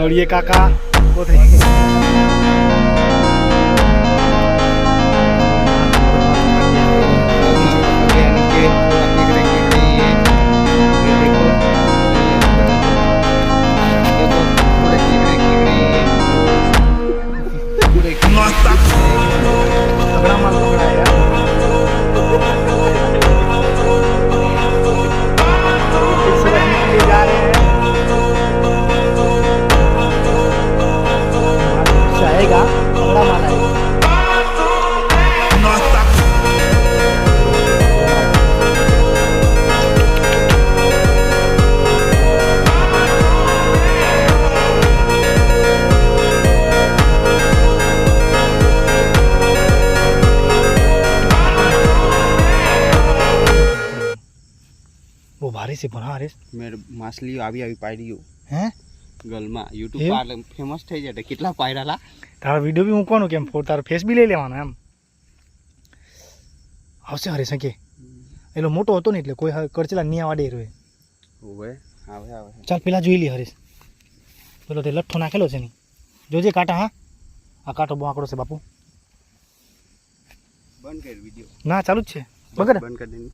और ये काका वो थे तगड़ा माल पकड़ा है यार। इस तरह के लिए जा रहे हैं आएगा तगड़ा माल आएगा। वो भारी से बना रे મેં માછલી આવી પાડી રહ્યું હે ગલમાં YouTube પર ફેમસ થઈ જાય કેટલા પાયરાલા તારો વિડિયો બી મૂકવાનો કેમ ફોર તારો ફેસ બી લઈ લેવાનો એમ આવશે હરે સંકે એલો મોટો હતો ને એટલે કોઈ કરચલા નિયા વાડે રહ્યો ઓવે આવે આવે ચાલ પેલા જોઈ લે હરેશ પેલો તે લઠ્ઠો નાખેલો છે ને જોજે કાંટા હા આ કાંટો બહુ આકડો છે બાપુ બંધ કર વિડિયો ના ચાલુ જ છે બગડ બંધ કરી દે